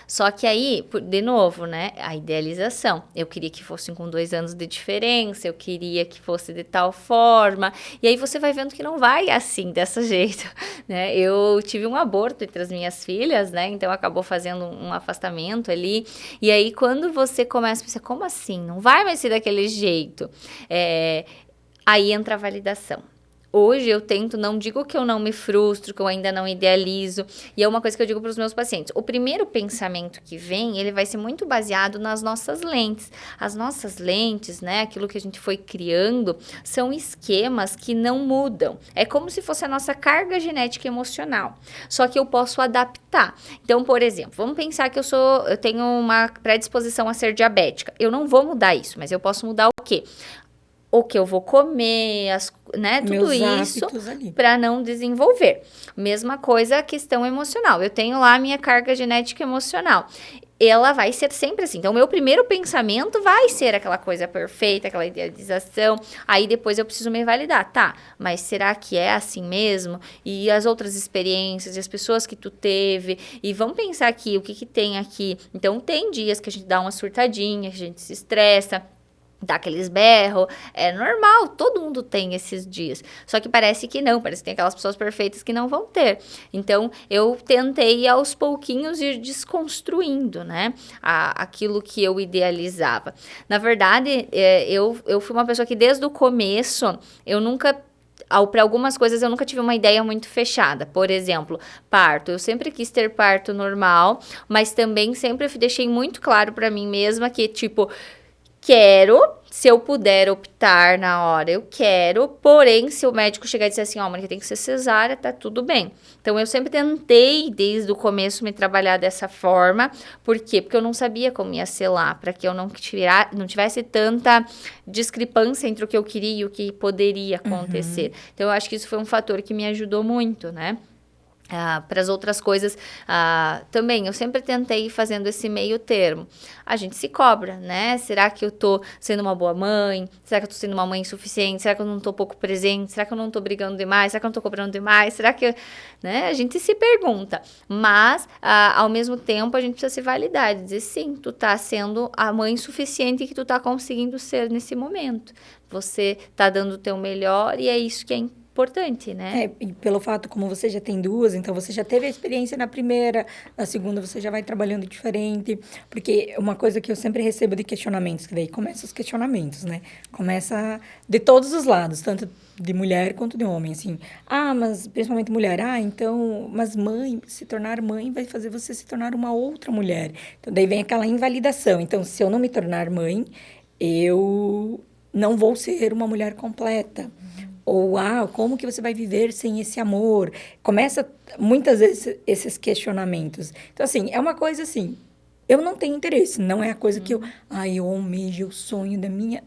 Só que aí, de novo, né, a idealização, eu queria que fossem com 2 anos de diferença, eu queria que fosse de tal forma, e aí você vai vendo que não vai assim, dessa jeito, né, eu tive um aborto entre as minhas filhas, né, então acabou fazendo um afastamento ali, e aí quando você começa a pensar, como assim, não vai mais ser daquele jeito, aí entra a validação. Hoje eu tento, não digo que eu não me frustro, que eu ainda não idealizo, e é uma coisa que eu digo para os meus pacientes. O primeiro pensamento que vem, ele vai ser muito baseado nas nossas lentes. As nossas lentes, né, aquilo que a gente foi criando, são esquemas que não mudam. É como se fosse a nossa carga genética emocional, só que eu posso adaptar. Então, por exemplo, vamos pensar que eu tenho uma predisposição a ser diabética. Eu não vou mudar isso, mas eu posso mudar o quê? O que eu vou comer, né? Tudo isso para não desenvolver. Mesma coisa a questão emocional. Eu tenho lá a minha carga genética emocional. Ela vai ser sempre assim. Então, o meu primeiro pensamento vai ser aquela coisa perfeita, aquela idealização. Aí, depois eu preciso me validar. Tá, mas será que é assim mesmo? E as outras experiências, e as pessoas que tu teve. E vamos pensar aqui, o que tem aqui? Então, tem dias que a gente dá uma surtadinha, que a gente se estressa, dá aqueles berros, é normal, todo mundo tem esses dias. Só que parece que não, parece que tem aquelas pessoas perfeitas que não vão ter. Então, eu tentei aos pouquinhos ir desconstruindo, né, aquilo que eu idealizava. Na verdade, eu fui uma pessoa que desde o começo, eu nunca... Para algumas coisas eu nunca tive uma ideia muito fechada. Por exemplo, parto. Eu sempre quis ter parto normal, mas também sempre deixei muito claro para mim mesma que, tipo, quero, se eu puder optar na hora, eu quero. Porém, se o médico chegar e dizer assim, ó, Mônica, tem que ser cesárea, tá tudo bem. Então, eu sempre tentei, desde o começo, me trabalhar dessa forma. Por quê? Porque eu não sabia como ia ser lá, para que eu não tivesse tanta discrepância entre o que eu queria e o que poderia acontecer. Então, eu acho que isso foi um fator que me ajudou muito, né? Para as outras coisas, também, eu sempre tentei ir fazendo esse meio termo. A gente se cobra, né? Será que eu tô sendo uma boa mãe? Será que eu tô sendo uma mãe insuficiente? Será que eu não tô pouco presente? Será que eu não tô brigando demais? Será que eu não tô cobrando demais? Será que... Né? A gente se pergunta. Mas, ao mesmo tempo, a gente precisa se validar. Dizer, sim, tu tá sendo a mãe suficiente que tu tá conseguindo ser nesse momento. Você tá dando o teu melhor e é isso que é importante, né? E pelo fato, como você já tem duas, então você já teve a experiência na primeira, na segunda você já vai trabalhando diferente, porque uma coisa que eu sempre recebo de questionamentos, que daí começa os questionamentos, né? Começa de todos os lados, tanto de mulher quanto de homem, assim. Mas principalmente mulher, então, mas mãe, se tornar mãe vai fazer você se tornar uma outra mulher. Então, daí vem aquela invalidação. Então, se eu não me tornar mãe, eu não vou ser uma mulher completa. Ou, como que você vai viver sem esse amor? Começa, muitas vezes, esses questionamentos. Então, assim, é uma coisa assim, eu não tenho interesse, não é a coisa que eu almejo, o sonho da minha...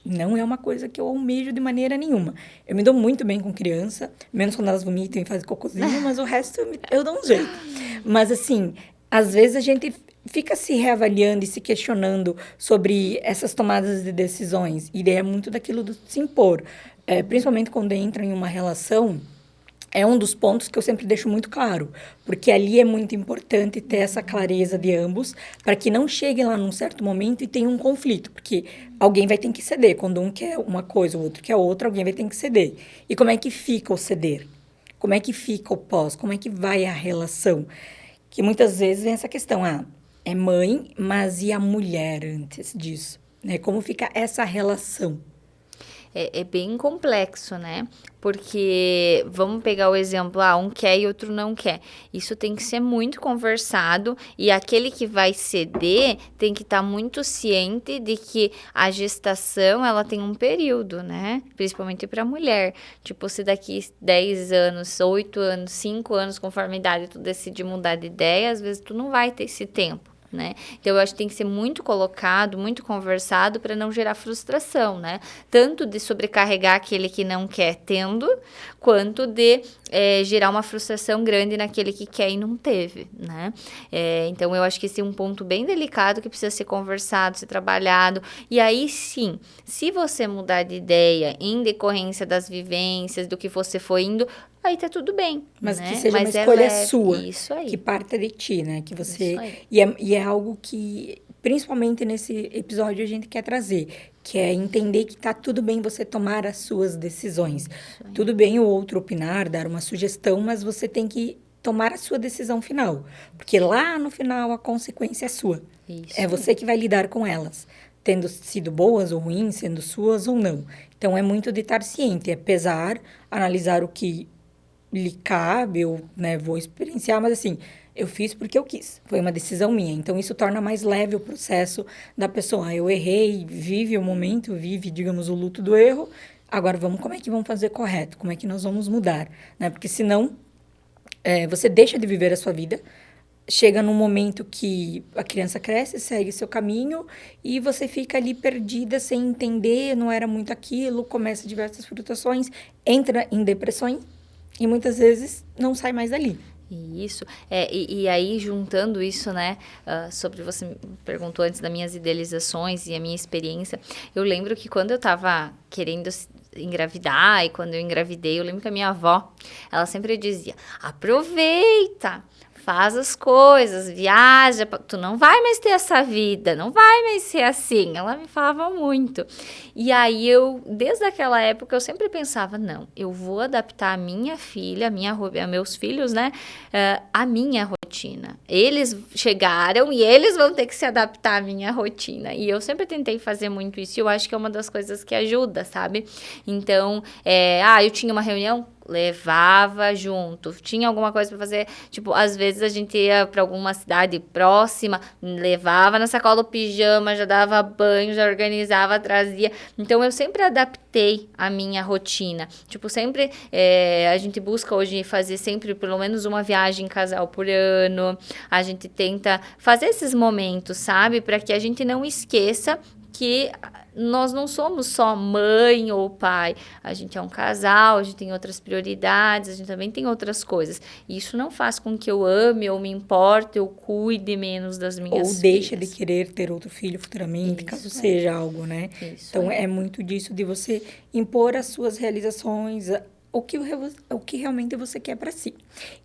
Não é uma coisa que eu almejo de maneira nenhuma. Eu me dou muito bem com criança, menos quando elas vomitam e fazem cocôzinho, mas o resto eu dou um jeito. Mas, assim, às vezes a gente fica se reavaliando e se questionando sobre essas tomadas de decisões. E daí é muito daquilo do se impor. Principalmente quando entra em uma relação, é um dos pontos que eu sempre deixo muito claro, porque ali é muito importante ter essa clareza de ambos, para que não chegue lá num certo momento e tenha um conflito, porque alguém vai ter que ceder. Quando um quer uma coisa, o outro quer outra, alguém vai ter que ceder. E como é que fica o ceder? Como é que fica o pós? Como é que vai a relação? Que muitas vezes vem essa questão, é mãe, mas e a mulher antes disso? Né? Como fica essa relação? É bem complexo, né? Porque, vamos pegar o exemplo, um quer e outro não quer. Isso tem que ser muito conversado e aquele que vai ceder tem que estar muito ciente de que a gestação, ela tem um período, né? Principalmente para a mulher. Tipo, se daqui 10 anos, 8 anos, 5 anos, conforme a idade, tu decidir mudar de ideia, às vezes tu não vai ter esse tempo. Né? Então, eu acho que tem que ser muito colocado, muito conversado para não gerar frustração, né? Tanto de sobrecarregar aquele que não quer tendo, quanto de gerar uma frustração grande naquele que quer e não teve, né? Então, eu acho que esse é um ponto bem delicado que precisa ser conversado, ser trabalhado. E aí, sim, se você mudar de ideia em decorrência das vivências, do que você foi indo, aí tá tudo bem. Mas né? que seja uma escolha sua. Isso aí. Que parta de ti, né? Que você... E é algo que, principalmente nesse episódio, a gente quer trazer. Que é entender que tá tudo bem você tomar as suas decisões. Tudo bem o outro opinar, dar uma sugestão, mas você tem que tomar a sua decisão final. Porque lá no final a consequência é sua. Isso é você que vai lidar com elas. tendo sido boas ou ruins, sendo suas ou não. Então, é muito de estar ciente, é pesar, analisar o que lhe cabe, eu, né, vou experienciar, mas assim, eu fiz porque eu quis, foi uma decisão minha. Então, isso torna mais leve o processo da pessoa. Ah, eu errei, vive o momento, vive, digamos, o luto do erro, agora como é que vamos fazer correto? Como é que nós vamos mudar? Né? Porque senão, você deixa de viver a sua vida, chega num momento que a criança cresce, segue seu caminho e você fica ali perdida sem entender, não era muito aquilo, começa diversas frustrações, entra em depressões e muitas vezes não sai mais dali. Isso, e aí juntando isso, né, sobre você me perguntou antes das minhas idealizações e a minha experiência, eu lembro que quando eu tava querendo engravidar e quando eu engravidei, eu lembro que a minha avó, ela sempre dizia, aproveita, faz as coisas, viaja, tu não vai mais ter essa vida, não vai mais ser assim. Ela me falava muito. E aí desde aquela época, eu sempre pensava, não, eu vou adaptar a minha filha, a meus filhos, né, a minha rotina. Eles chegaram e eles vão ter que se adaptar à minha rotina. E eu sempre tentei fazer muito isso e eu acho que é uma das coisas que ajuda, sabe? Então, eu tinha uma reunião, levava junto. Tinha alguma coisa para fazer, tipo, às vezes a gente ia para alguma cidade próxima, levava na sacola o pijama, já dava banho, já organizava, trazia. Então, eu sempre adaptei a minha rotina. Tipo, sempre a gente busca hoje fazer sempre pelo menos uma viagem em casal por ano. A gente tenta fazer esses momentos, sabe? Para que a gente não esqueça que nós não somos só mãe ou pai, a gente é um casal, a gente tem outras prioridades, a gente também tem outras coisas. E isso não faz com que eu ame ou me importe ou cuide menos das minhas filhas. Ou deixa de querer ter outro filho futuramente, Isso, caso seja algo, né? Isso então, é muito disso de você impor as suas realizações, o que realmente você quer para si.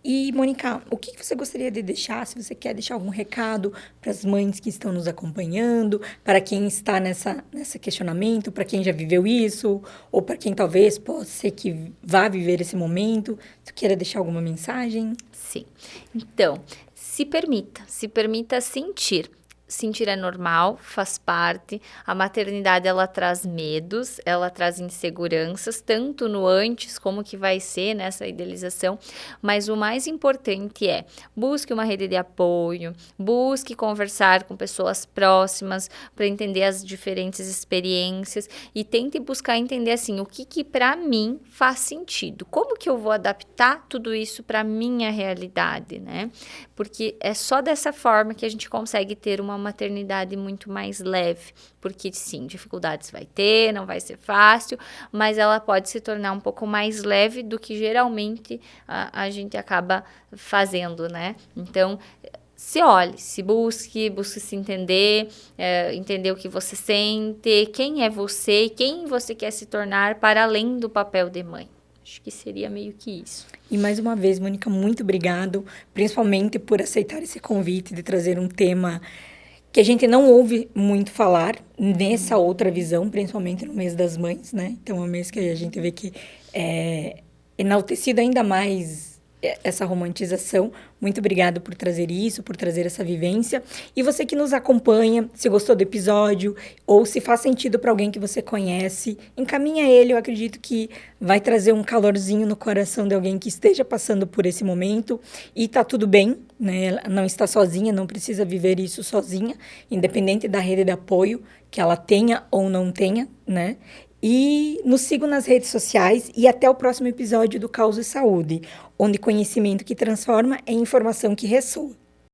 E, Mônica, o que você gostaria de deixar, se você quer deixar algum recado para as mães que estão nos acompanhando, para quem está nesse questionamento, para quem já viveu isso, ou para quem talvez possa ser que vá viver esse momento, tu queira deixar alguma mensagem? Sim. Então, se permita sentir. Sentir é normal, faz parte. A maternidade, ela traz medos, ela traz inseguranças, tanto no antes como que vai ser nessa idealização. Mas o mais importante é, busque uma rede de apoio, busque conversar com pessoas próximas para entender as diferentes experiências e tente buscar entender assim, o que para mim faz sentido. Como que eu vou adaptar tudo isso para minha realidade, né? Porque é só dessa forma que a gente consegue ter uma maternidade muito mais leve, porque sim, dificuldades vai ter, não vai ser fácil, mas ela pode se tornar um pouco mais leve do que geralmente a gente acaba fazendo, né? Então, se olhe, busque se entender, entender o que você sente, quem é você e quem você quer se tornar para além do papel de mãe. Acho que seria meio que isso. E mais uma vez, Mônica, muito obrigado, principalmente por aceitar esse convite de trazer um tema que a gente não ouve muito falar nessa outra visão, principalmente no mês das mães, né? Então, é um mês que a gente vê que é enaltecido ainda mais essa romantização. Muito obrigada por trazer isso, por trazer essa vivência. E você que nos acompanha, se gostou do episódio ou se faz sentido para alguém que você conhece, encaminha ele. Eu acredito que vai trazer um calorzinho no coração de alguém que esteja passando por esse momento. E tá tudo bem, né? Ela não está sozinha, não precisa viver isso sozinha, independente da rede de apoio que ela tenha ou não tenha, né? E nos sigam nas redes sociais e até o próximo episódio do Caos e Saúde, onde conhecimento que transforma é informação que ressoa.